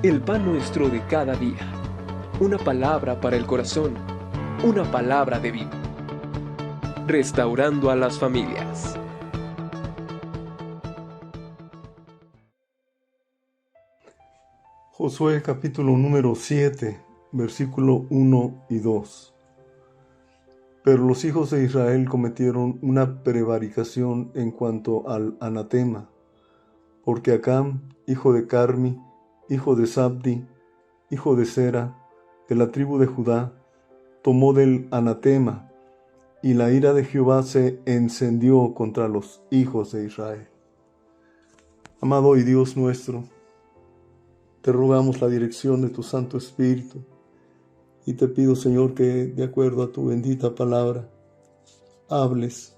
El pan nuestro de cada día. Una palabra para el corazón. Una palabra de vida. Restaurando a las familias. Josué capítulo número 7, versículo 1 y 2. Pero los hijos de Israel cometieron una prevaricación en cuanto al anatema, porque Acán, hijo de Carmi, hijo de Zabdi, hijo de Zera, de la tribu de Judá, tomó del anatema, y la ira de Jehová se encendió contra los hijos de Israel. Amado y Dios nuestro, te rogamos la dirección de tu Santo Espíritu y te pido, Señor, que de acuerdo a tu bendita palabra, hables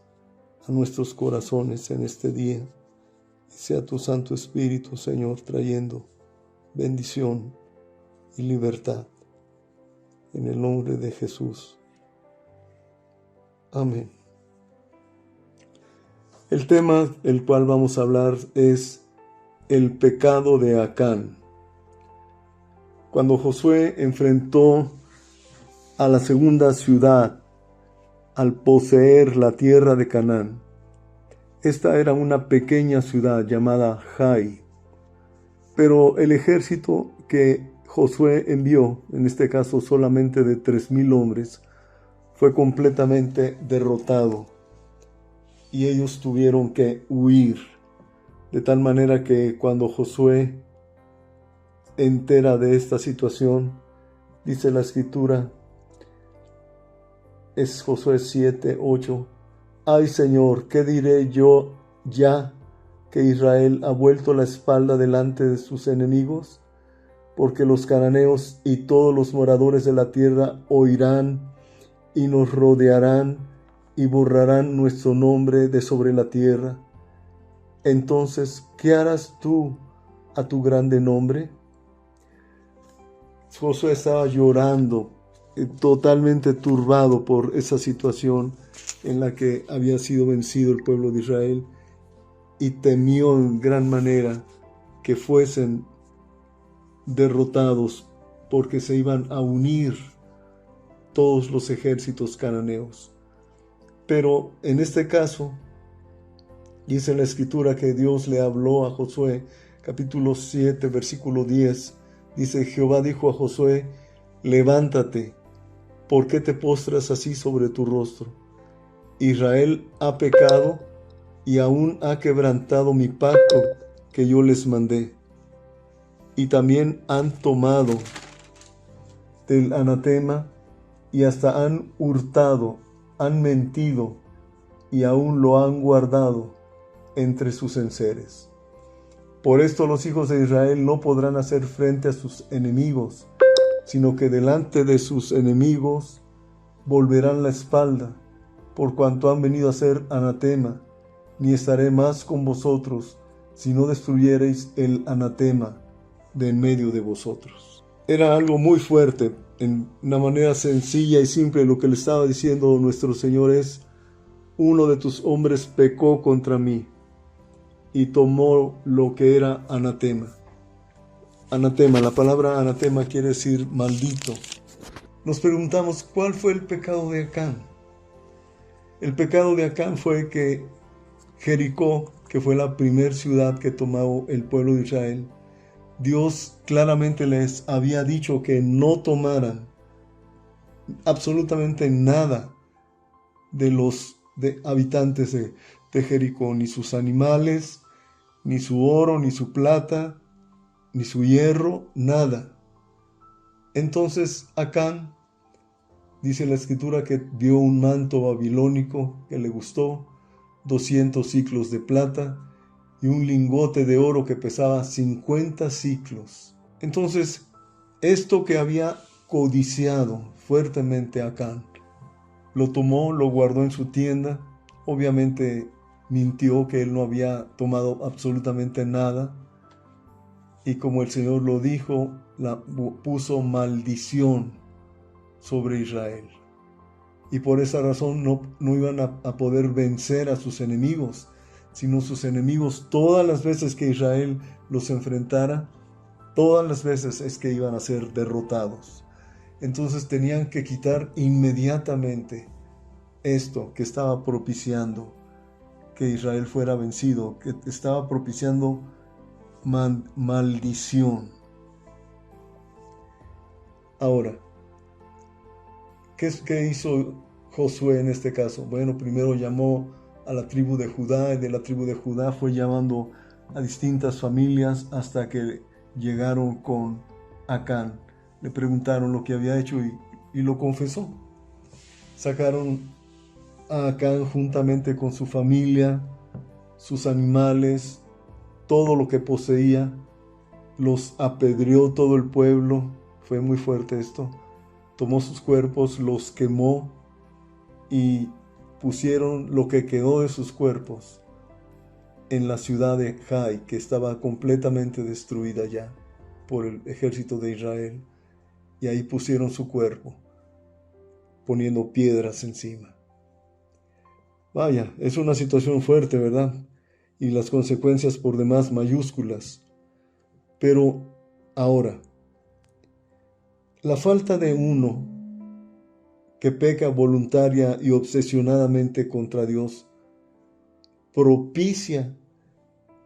a nuestros corazones en este día y sea tu Santo Espíritu, Señor, trayendo bendición y libertad. En el nombre de Jesús. Amén. El tema del cual vamos a hablar es el pecado de Acán. Cuando Josué enfrentó a la segunda ciudad al poseer la tierra de Canaán, esta era una pequeña ciudad llamada Jai, pero el ejército que Josué envió, en este caso solamente de 3,000 hombres, fue completamente derrotado y ellos tuvieron que huir, de tal manera que cuando Josué entera de esta situación, dice la escritura, es Josué 7:8, ay Señor, ¿qué diré yo ya que Israel ha vuelto la espalda delante de sus enemigos? Porque los cananeos y todos los moradores de la tierra oirán y nos rodearán y borrarán nuestro nombre de sobre la tierra. Entonces, ¿qué harás tú a tu grande nombre? Josué estaba llorando, totalmente turbado por esa situación en la que había sido vencido el pueblo de Israel, y temió en gran manera que fuesen derrotados porque se iban a unir todos los ejércitos cananeos. Pero en este caso, dice la escritura que Dios le habló a Josué, capítulo 7, versículo 10, dice, Jehová dijo a Josué, levántate, ¿por qué te postras así sobre tu rostro? Israel ha pecado y aún ha quebrantado mi pacto que yo les mandé. Y también han tomado del anatema y hasta han hurtado, han mentido y aún lo han guardado entre sus enseres. Por esto los hijos de Israel no podrán hacer frente a sus enemigos, sino que delante de sus enemigos volverán la espalda, por cuanto han venido a ser anatema, ni estaré más con vosotros, si no destruyereis el anatema de en medio de vosotros. Era algo muy fuerte, en una manera sencilla y simple. Lo que le estaba diciendo nuestro Señor es, uno de tus hombres pecó contra mí y tomó lo que era anatema. Anatema, la palabra anatema quiere decir maldito. Nos preguntamos, ¿cuál fue el pecado de Acán? El pecado de Acán fue que Jericó, que fue la primera ciudad que tomó el pueblo de Israel, Dios claramente les había dicho que no tomaran absolutamente nada de los habitantes de Jericó, ni sus animales, ni su oro, ni su plata, ni su hierro, nada. Entonces Acán, dice la escritura, que dio un manto babilónico que le gustó, 200 siclos de plata y un lingote de oro que pesaba 50 siclos. Entonces, esto que había codiciado fuertemente Acán, lo tomó, lo guardó en su tienda. Obviamente mintió que él no había tomado absolutamente nada. Y como el Señor lo dijo, puso maldición sobre Israel. Y por esa razón no iban a poder vencer a sus enemigos, sino sus enemigos, todas las veces que Israel los enfrentara, todas las veces es que iban a ser derrotados. Entonces tenían que quitar inmediatamente esto que estaba propiciando que Israel fuera vencido, que estaba propiciando maldición. Ahora, ¿qué hizo Josué en este caso? Bueno, primero llamó a la tribu de Judá, y de la tribu de Judá fue llamando a distintas familias hasta que llegaron con Acán. Le preguntaron lo que había hecho y lo confesó. Sacaron a Acán juntamente con su familia, sus animales, todo lo que poseía, los apedreó todo el pueblo. Fue muy fuerte esto. Tomó sus cuerpos, los quemó y pusieron lo que quedó de sus cuerpos en la ciudad de Jai, que estaba completamente destruida ya por el ejército de Israel. Y ahí pusieron su cuerpo, poniendo piedras encima. Vaya, es una situación fuerte, ¿verdad? Y las consecuencias por demás mayúsculas. Pero ahora, la falta de uno que peca voluntaria y obsesionadamente contra Dios propicia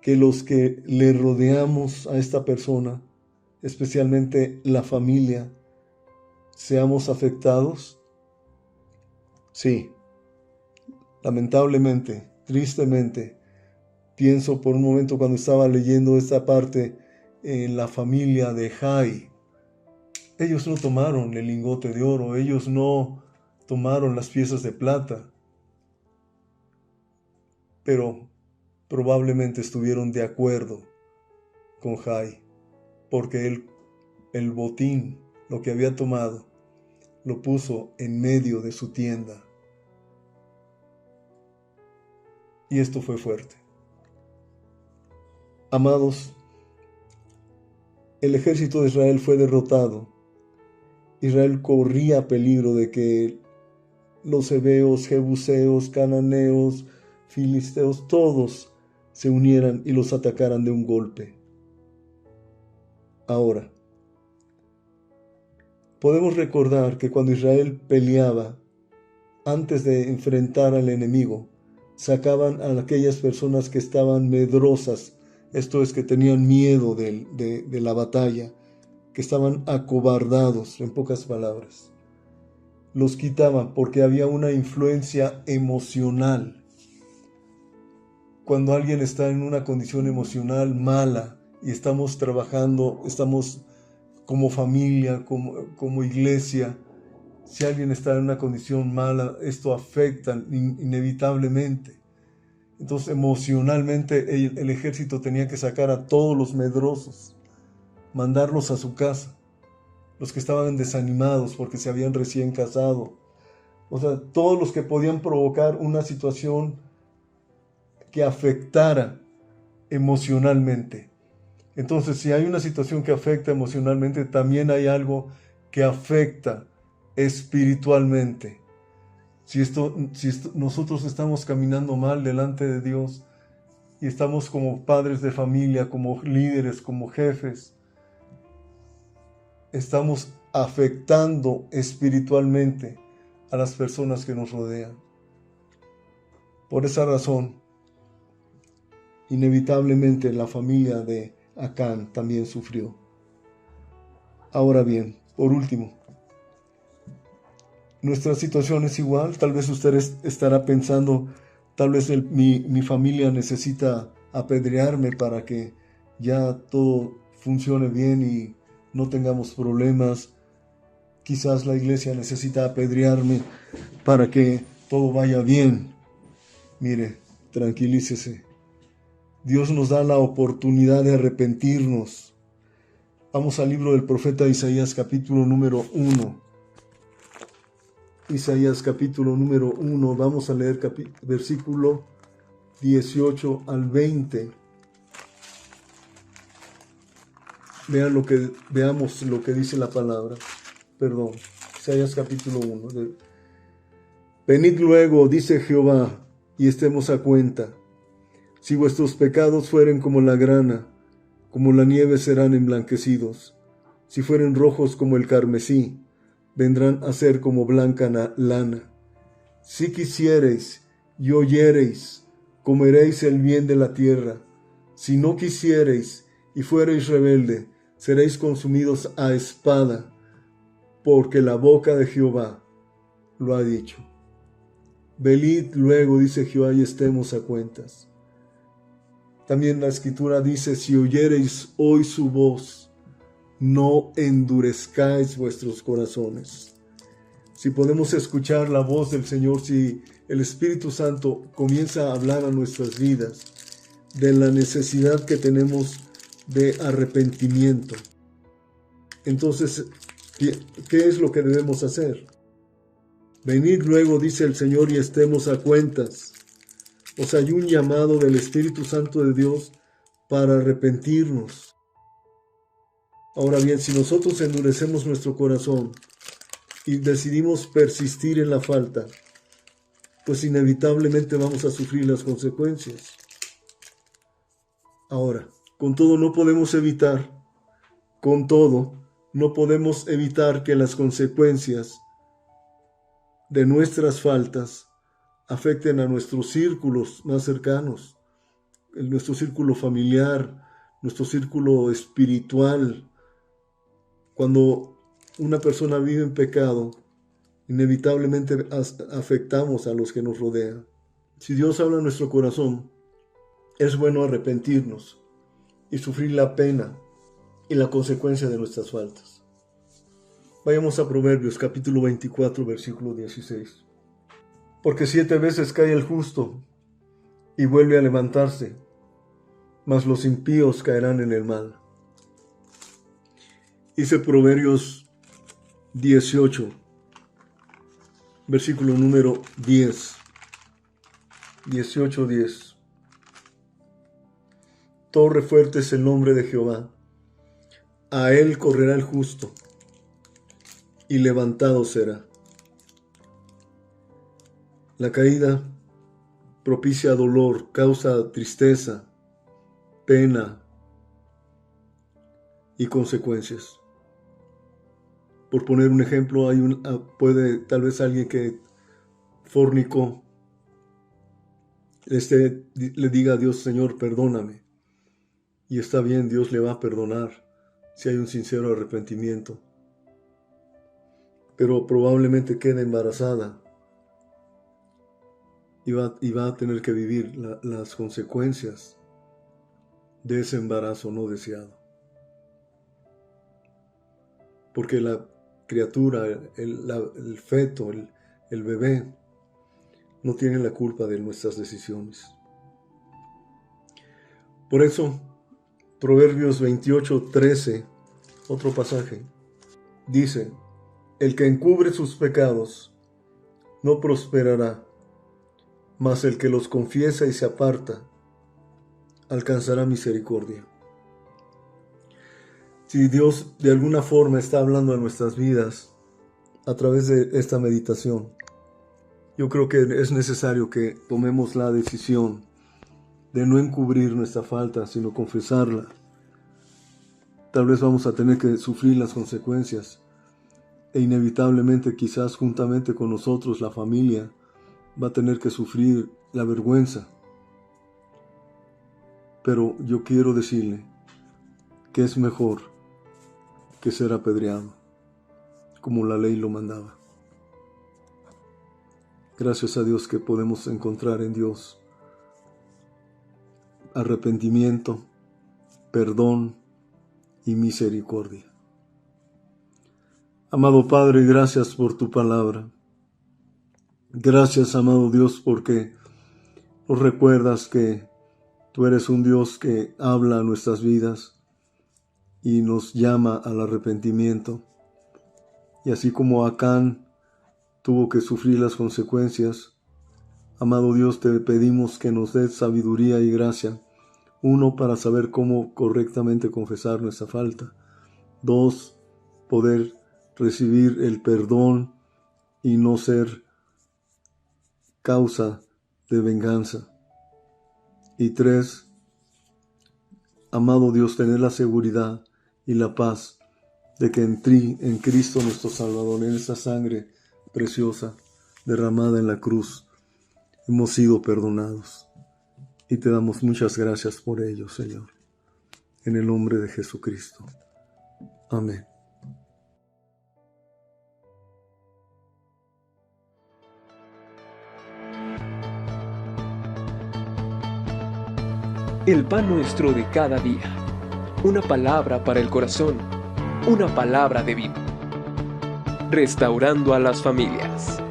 que los que le rodeamos a esta persona, especialmente la familia, seamos afectados. Sí, lamentablemente, tristemente, pienso por un momento cuando estaba leyendo esta parte en la familia de Jai. Ellos no tomaron el lingote de oro, ellos no tomaron las piezas de plata, pero probablemente estuvieron de acuerdo con Jai, porque el botín, lo que había tomado, lo puso en medio de su tienda. Y esto fue fuerte. Amados, el ejército de Israel fue derrotado. Israel corría peligro de que los heveos, jebuseos, cananeos, filisteos, todos se unieran y los atacaran de un golpe. Ahora, podemos recordar que cuando Israel peleaba, antes de enfrentar al enemigo, sacaban a aquellas personas que estaban medrosas, esto es, que tenían miedo de la batalla, que estaban acobardados, en pocas palabras. Los quitaban porque había una influencia emocional. Cuando alguien está en una condición emocional mala y estamos trabajando, estamos como familia, como iglesia, si alguien está en una condición mala, esto afecta inevitablemente. Entonces, emocionalmente, el ejército tenía que sacar a todos los medrosos, mandarlos a su casa, los que estaban desanimados porque se habían recién casado. O sea, todos los que podían provocar una situación que afectara emocionalmente. Entonces, si hay una situación que afecta emocionalmente, también hay algo que afecta espiritualmente. Si nosotros estamos caminando mal delante de Dios y estamos como padres de familia, como líderes, como jefes, estamos afectando espiritualmente a las personas que nos rodean. Por esa razón, inevitablemente la familia de Acán también sufrió. Ahora bien, por último, nuestra situación es igual. Tal vez usted estará pensando, tal vez mi familia necesita apedrearme para que ya todo funcione bien y no tengamos problemas. Quizás la iglesia necesita apedrearme para que todo vaya bien. Mire, tranquilícese. Dios nos da la oportunidad de arrepentirnos. Vamos al libro del profeta Isaías, capítulo número 1. Isaías, capítulo número 1. Vamos a leer versículo 18 al 20. Veamos lo que dice la palabra. Perdón, Isaías capítulo 1. Venid luego, dice Jehová, y estemos a cuenta. Si vuestros pecados fueren como la grana, como la nieve serán emblanquecidos. Si fueren rojos como el carmesí, vendrán a ser como blanca lana. Si quisiereis y oyereis, comeréis el bien de la tierra. Si no quisiereis y fuereis rebelde, seréis consumidos a espada, porque la boca de Jehová lo ha dicho. Velid luego, dice Jehová, y estemos a cuentas. También la Escritura dice, si oyereis hoy su voz, no endurezcáis vuestros corazones. Si podemos escuchar la voz del Señor, si el Espíritu Santo comienza a hablar a nuestras vidas de la necesidad que tenemos de arrepentimiento, entonces, ¿qué es lo que debemos hacer? Venid luego, dice el Señor, y estemos a cuentas. O sea, hay un llamado del Espíritu Santo de Dios para arrepentirnos. Ahora bien, si nosotros endurecemos nuestro corazón y decidimos persistir en la falta, pues inevitablemente vamos a sufrir las consecuencias. Ahora, con todo no podemos evitar que las consecuencias de nuestras faltas afecten a nuestros círculos más cercanos, nuestro círculo familiar, nuestro círculo espiritual. Cuando una persona vive en pecado, inevitablemente afectamos a los que nos rodean. Si Dios habla en nuestro corazón, es bueno arrepentirnos y sufrir la pena y la consecuencia de nuestras faltas. Vayamos a Proverbios capítulo 24, versículo 16. Porque 7 veces cae el justo y vuelve a levantarse, mas los impíos caerán en el mal. Dice Proverbios 18, versículo número 10. 18:10. Torre fuerte es el nombre de Jehová. A él correrá el justo, y levantado será. La caída propicia dolor, causa tristeza, pena y consecuencias. Por poner un ejemplo, puede tal vez alguien que fornicó le diga a Dios, Señor, perdóname. Y está bien, Dios le va a perdonar si hay un sincero arrepentimiento. Pero probablemente quede embarazada y va a tener que vivir las consecuencias de ese embarazo no deseado. Porque la criatura, el feto, el bebé, no tiene la culpa de nuestras decisiones. Por eso, Proverbios 28:13, otro pasaje, dice, el que encubre sus pecados no prosperará, mas el que los confiesa y se aparta alcanzará misericordia. Si Dios de alguna forma está hablando a nuestras vidas a través de esta meditación, yo creo que es necesario que tomemos la decisión de no encubrir nuestra falta, sino confesarla. Tal vez vamos a tener que sufrir las consecuencias e inevitablemente, quizás juntamente con nosotros, la familia va a tener que sufrir la vergüenza. Pero yo quiero decirle que es mejor que ser apedreado, como la ley lo mandaba. Gracias a Dios que podemos encontrar en Dios arrepentimiento, perdón y misericordia. Amado Padre, gracias por tu palabra. Gracias, amado Dios, porque nos recuerdas que tú eres un Dios que habla a nuestras vidas y nos llama al arrepentimiento. Y así como Acán tuvo que sufrir las consecuencias, amado Dios, te pedimos que nos des sabiduría y gracia. 1, para saber cómo correctamente confesar nuestra falta. 2, poder recibir el perdón y no ser causa de venganza. Y 3, amado Dios, tener la seguridad y la paz de que en Cristo nuestro Salvador, en esa sangre preciosa derramada en la cruz, hemos sido perdonados. Y te damos muchas gracias por ello, Señor. En el nombre de Jesucristo. Amén. El pan nuestro de cada día. Una palabra para el corazón. Una palabra de vida. Restaurando a las familias.